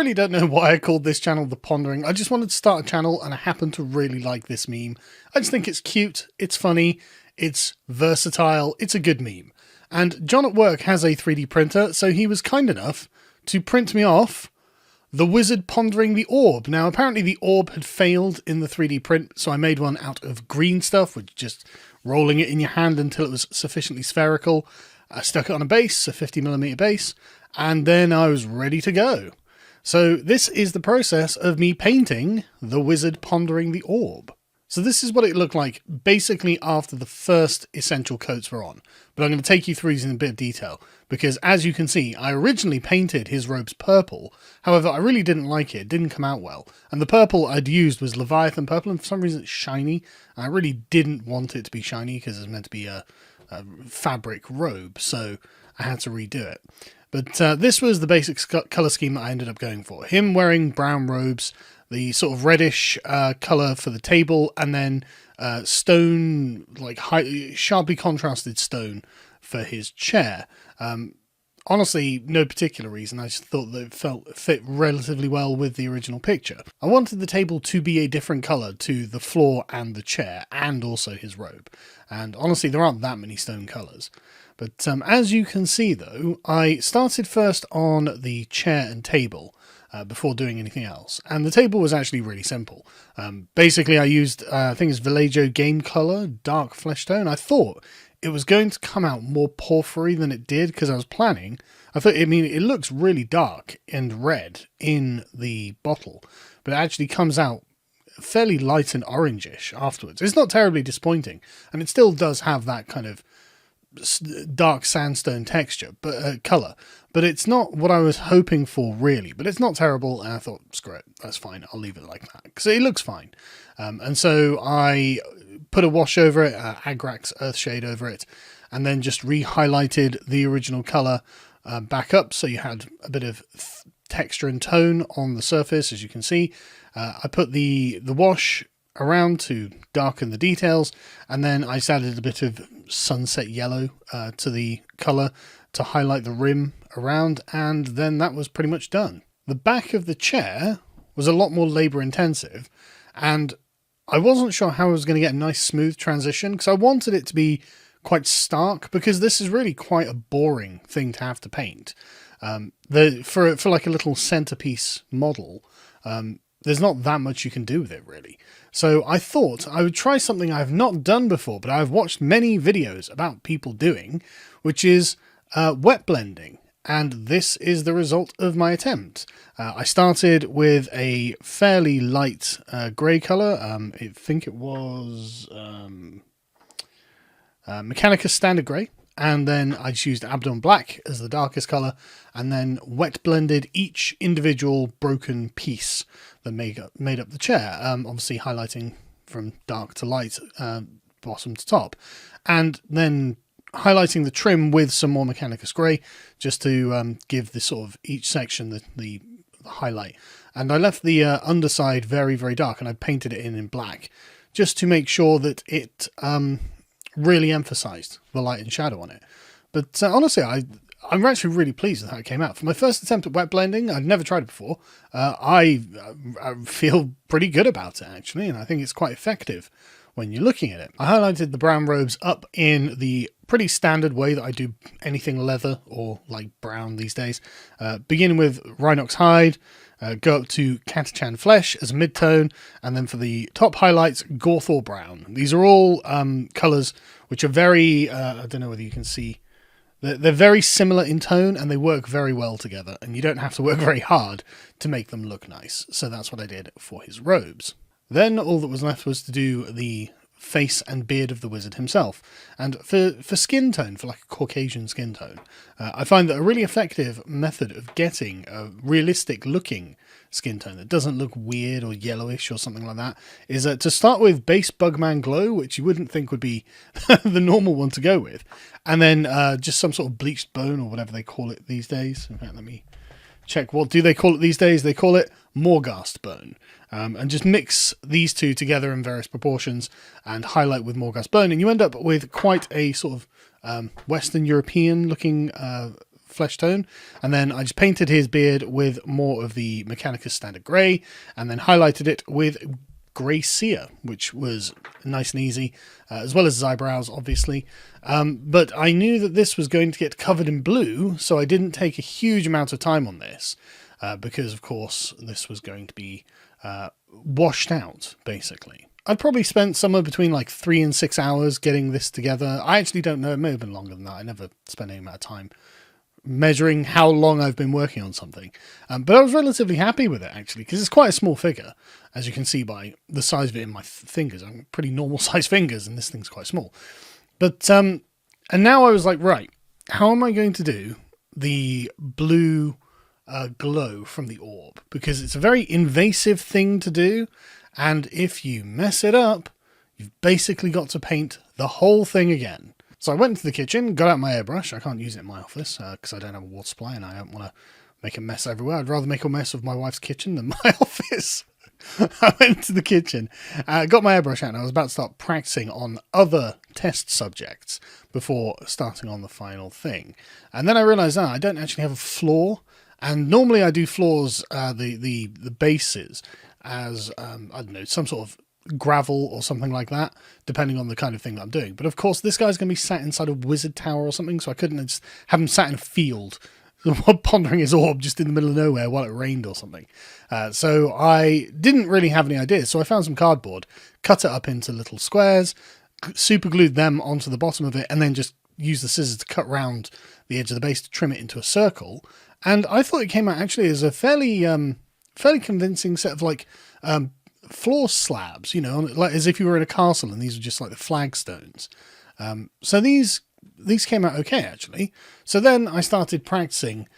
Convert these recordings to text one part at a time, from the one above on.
really don't know why I called this channel The Pondering. I just wanted to start a channel and I happen to really like this meme. I just think it's cute, it's funny, it's versatile, it's a good meme. And John at work has a 3D printer, so he was kind enough to print me off the wizard pondering the orb. Now, apparently the orb had failed in the 3D print, so I made one out of green stuff, which just rolling it in your hand until it was sufficiently spherical. I stuck it on a base, a 50mm base, and then I was ready to go. So this is the process of me painting the wizard pondering the orb. So this is what it looked like basically after the first essential coats were on. But I'm going to take you through these in a bit of detail, because as you can see, I originally painted his robes purple. However, I really didn't like it. It didn't come out well. And the purple I'd used was Leviathan purple, and for some reason it's shiny. I really didn't want it to be shiny because it's meant to be a fabric robe, so I had to redo it. But this was the basic colour scheme that I ended up going for. Him wearing brown robes, the sort of reddish colour for the table, and then stone, like sharply contrasted stone for his chair. Honestly, no particular reason. I just thought that it fit relatively well with the original picture. I wanted the table to be a different colour to the floor and the chair, and also his robe. And honestly, there aren't that many stone colours. But as you can see, though, I started first on the chair and table before doing anything else. And the table was actually really simple. Basically, I used, I think it's Vallejo Game Colour, dark flesh tone. I thought it was going to come out more porphyry than it did, because I was planning. I thought, I mean, it looks really dark and red in the bottle, but it actually comes out fairly light and orangish afterwards. It's not terribly disappointing, and it still does have that kind of dark sandstone texture, but colour, but it's not what I was hoping for really. But it's not terrible, and I thought, screw it, that's fine, I'll leave it like that because it looks fine. And so I put a wash over it, Agrax Earthshade over it, and then just re-highlighted the original colour back up, so you had a bit of texture and tone on the surface. As you can see, I put the wash around to darken the details, and then I just added a bit of sunset yellow to the colour to highlight the rim around, and then that was pretty much done. The back of the chair was a lot more labour intensive, and I wasn't sure how I was going to get a nice smooth transition, because I wanted it to be quite stark, because this is really quite a boring thing to have to paint. For like a little centerpiece model, there's not that much you can do with it really. So I thought I would try something I've not done before, but I've watched many videos about people doing, which is wet blending. And this is the result of my attempt. I started with a fairly light grey colour. I think it was Mechanicus Standard Grey. And then I just used Abdon Black as the darkest colour, and then wet blended each individual broken piece that made up the chair, obviously highlighting from dark to light, bottom to top, and then highlighting the trim with some more Mechanicus Grey, just to give the sort of each section the highlight. And I left the underside very, very dark, and I painted it in black, just to make sure that it really emphasised the light and shadow on it. But honestly, I'm actually really pleased with how it came out. For my first attempt at wet blending, I'd never tried it before. I feel pretty good about it actually, and I think it's quite effective when you're looking at it. I highlighted the brown robes up in the pretty standard way that I do anything leather or like brown these days. Beginning with Rhinox hide, go up to Catachan flesh as a mid-tone, and then for the top highlights, Gorthor brown. These are all colours which are very, I don't know whether you can see, they're very similar in tone, and they work very well together, and you don't have to work very hard to make them look nice. So that's what I did for his robes. Then all that was left was to do the face and beard of the wizard himself. And for skin tone, for like a Caucasian skin tone, I find that a really effective method of getting a realistic looking skin tone that doesn't look weird or yellowish or something like that is to start with base Bugman Glow, which you wouldn't think would be the normal one to go with, and then just some sort of bleached bone or whatever they call it these days. In fact, let me check, what do they call it these days? They call it Morghast bone. And just mix these two together in various proportions and highlight with Morghast bone, and you end up with quite a sort of Western European looking flesh tone, and then I just painted his beard with more of the Mechanicus Standard Grey, and then highlighted it with Grey Seer, which was nice and easy, as well as his eyebrows, obviously. But I knew that this was going to get covered in blue, so I didn't take a huge amount of time on this, because, of course, this was going to be washed out, basically. I'd probably spent somewhere between like 3 and 6 hours getting this together. I actually don't know, it may have been longer than that. I never spent any amount of time measuring how long I've been working on something. But I was relatively happy with it, actually, because it's quite a small figure, as you can see by the size of it in my fingers. I'm pretty normal size fingers, and this thing's quite small. But, and now I was like, right, how am I going to do the blue glow from the orb? Because it's a very invasive thing to do, and if you mess it up, you've basically got to paint the whole thing again. So I went into the kitchen, got out my airbrush. I can't use it in my office because I don't have a water supply and I don't want to make a mess everywhere. I'd rather make a mess of my wife's kitchen than my office. I went into the kitchen, got my airbrush out, and I was about to start practicing on other test subjects before starting on the final thing. And then I realised, I don't actually have a floor. And normally I do floors, the bases, as, I don't know, some sort of gravel or something like that, depending on the kind of thing that I'm doing. But of course, this guy's going to be sat inside a wizard tower or something, so I couldn't just have him sat in a field pondering his orb just in the middle of nowhere while it rained or something. So I didn't really have any ideas, so I found some cardboard, cut it up into little squares, super glued them onto the bottom of it, and then just used the scissors to cut round the edge of the base to trim it into a circle. And I thought it came out actually as a fairly convincing set of like floor slabs, you know, like as if you were in a castle and these were just like the flagstones. So these came out okay, actually. So then I started practicing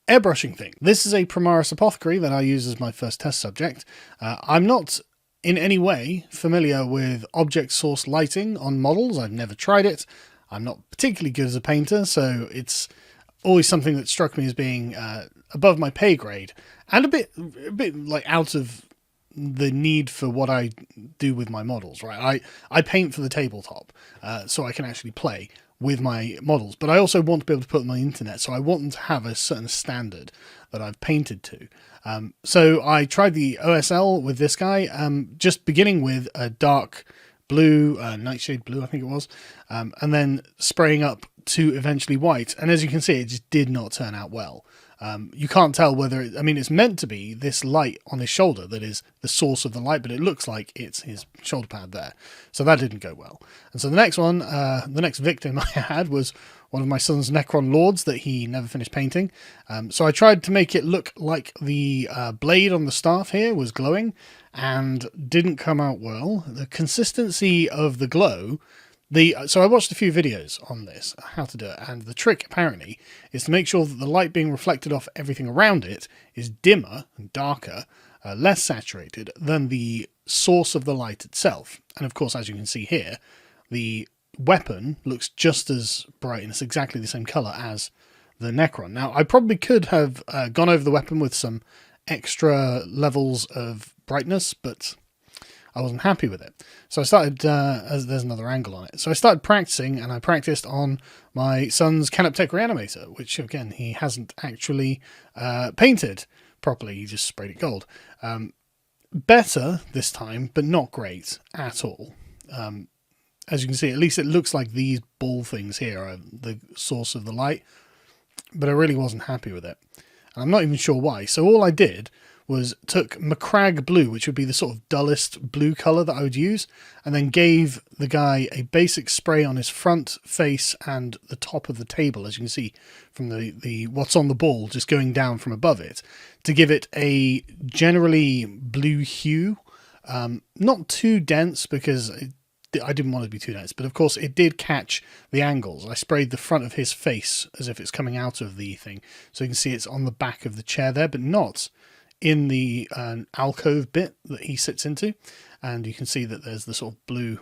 airbrushing thing. This is a Primaris Apothecary that I use as my first test subject. I'm not in any way familiar with object source lighting on models. I've never tried it. I'm not particularly good as a painter, so it's always something that struck me as being above my pay grade and a bit like out of the need for what I do with my models, right? I paint for the tabletop, so I can actually play with my models, but I also want to be able to put them on the internet, so I want them to have a certain standard that I've painted to. So I tried the OSL with this guy, just beginning with a dark blue, nightshade blue, I think it was, and then spraying up to eventually white. And as you can see, it just did not turn out well. You can't tell whether it's meant to be this light on his shoulder that is the source of the light, but it looks like it's his shoulder pad there. So that didn't go well. And so the next one, the next victim I had was one of my son's Necron Lords that he never finished painting. So I tried to make it look like the blade on the staff here was glowing and didn't come out well. The consistency of the glow, so I watched a few videos on this, how to do it, and the trick apparently is to make sure that the light being reflected off everything around it is dimmer and darker, less saturated than the source of the light itself. And of course, as you can see here, the weapon looks just as bright and it's exactly the same colour as the Necron. Now, I probably could have gone over the weapon with some extra levels of brightness, but I wasn't happy with it. So I started, there's another angle on it. So I started practicing, and I practiced on my son's Canoptech Reanimator, which again, he hasn't actually painted properly. He just sprayed it gold. Better this time, but not great at all. As you can see, at least it looks like these ball things here are the source of the light, but I really wasn't happy with it. And I'm not even sure why. So all I did was took Macragge blue, which would be the sort of dullest blue colour that I would use, and then gave the guy a basic spray on his front, face, and the top of the table, as you can see from the what's on the ball just going down from above it, to give it a generally blue hue. Not too dense, because I didn't want it to be too dense, but of course it did catch the angles. I sprayed the front of his face as if it's coming out of the thing, so you can see it's on the back of the chair there, but not in the alcove bit that he sits into. And you can see that there's the sort of blue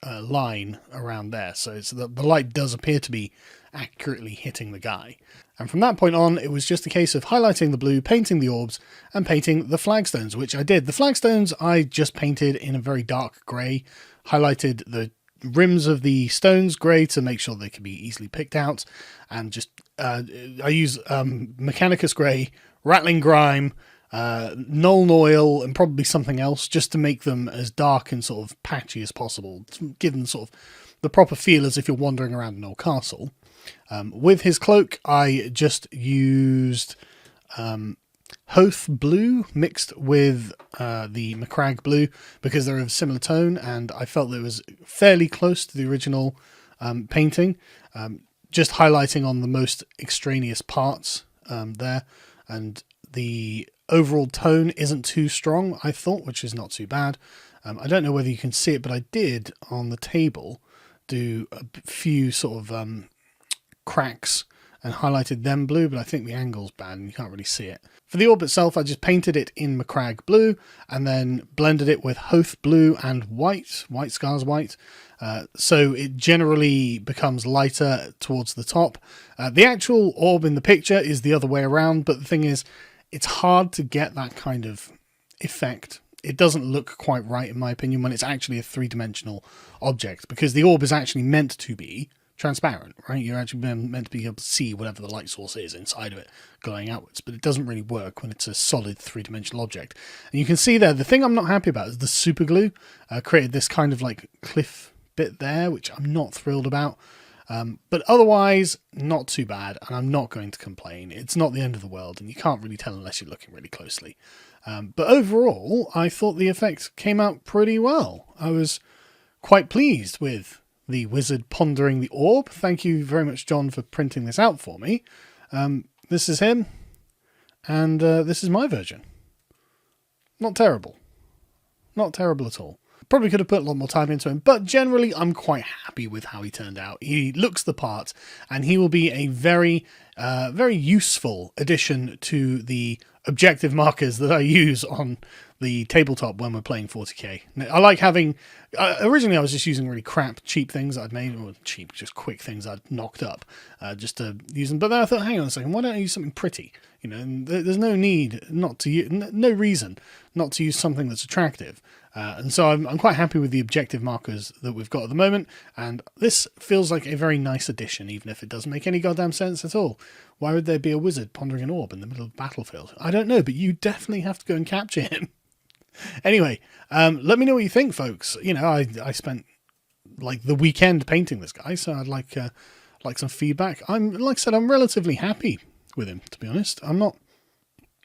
line around there, so it's the light does appear to be accurately hitting the guy. And from that point on, it was just a case of highlighting the blue, painting the orbs, and painting the flagstones, which I did. The flagstones I just painted in a very dark grey, highlighted the rims of the stones grey to make sure they can be easily picked out, and just I use Mechanicus grey, Rattling Grime, Nuln Oil, and probably something else, just to make them as dark and sort of patchy as possible, to give them sort of the proper feel as if you're wandering around an old castle. With his cloak, I just used Hoth Blue mixed with the Macragge Blue, because they're of a similar tone, and I felt that it was fairly close to the original painting, just highlighting on the most extraneous parts there, and the overall tone isn't too strong, I thought, which is not too bad. I don't know whether you can see it, but I did on the table do a few sort of cracks and highlighted them blue, but I think the angle's bad and you can't really see it. For the orb itself, I just painted it in Macragge Blue and then blended it with Hoth Blue and White Scars White, so it generally becomes lighter towards the top. The actual orb in the picture is the other way around, but the thing is, it's hard to get that kind of effect. It doesn't look quite right, in my opinion, when it's actually a three-dimensional object, because the orb is actually meant to be transparent, right? You're actually meant to be able to see whatever the light source is inside of it glowing outwards, but it doesn't really work when it's a solid three-dimensional object. And you can see there, the thing I'm not happy about is the super glue created this kind of like cliff bit there, which I'm not thrilled about. But otherwise, not too bad, and I'm not going to complain. It's not the end of the world, and you can't really tell unless you're looking really closely. But overall, I thought the effect came out pretty well. I was quite pleased with the wizard pondering the orb. Thank you very much, John, for printing this out for me. This is him, and this is my version. Not terrible. Not terrible at all. Probably could have put a lot more time into him, but generally I'm quite happy with how he turned out. He looks the part, and he will be a very, very useful addition to the objective markers that I use on the tabletop when we're playing 40k. I like having... originally I was just using really crap, cheap things that I'd made, or cheap, just quick things I'd knocked up, just to use them. But then I thought, hang on a second, why don't I use something pretty? You know, and there's no need not to use, no reason not to use something that's attractive. And so I'm quite happy with the objective markers that we've got at the moment, and this feels like a very nice addition, even if it doesn't make any goddamn sense at all. Why would there be a wizard pondering an orb in the middle of the battlefield? I don't know, but you definitely have to go and capture him. Anyway, let me know what you think, folks. You know, I spent like the weekend painting this guy, so I'd like some feedback. Like I said, I'm relatively happy with him, to be honest. I'm not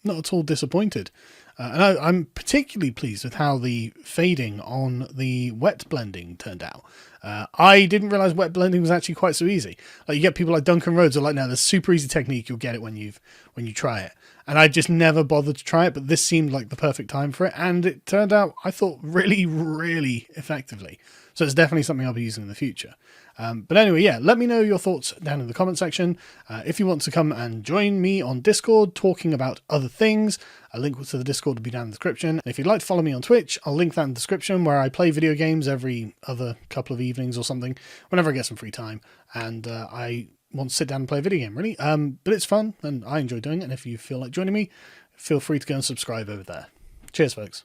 at all disappointed. And I'm particularly pleased with how the fading on the wet blending turned out. I didn't realise wet blending was actually quite so easy. Like, you get people like Duncan Rhodes who are like, no, there's a super easy technique, you'll get it when you try it. And I just never bothered to try it, but this seemed like the perfect time for it, and it turned out, I thought, really, really effectively. So it's definitely something I'll be using in the future. But anyway, yeah, let me know your thoughts down in the comment section. If you want to come and join me on Discord talking about other things, a link to the Discord will be down in the description. And if you'd like to follow me on Twitch, I'll link that in the description, where I play video games every other couple of evenings or something, whenever I get some free time. And I want to sit down and play a video game, really. But it's fun, and I enjoy doing it. And if you feel like joining me, feel free to go and subscribe over there. Cheers, folks.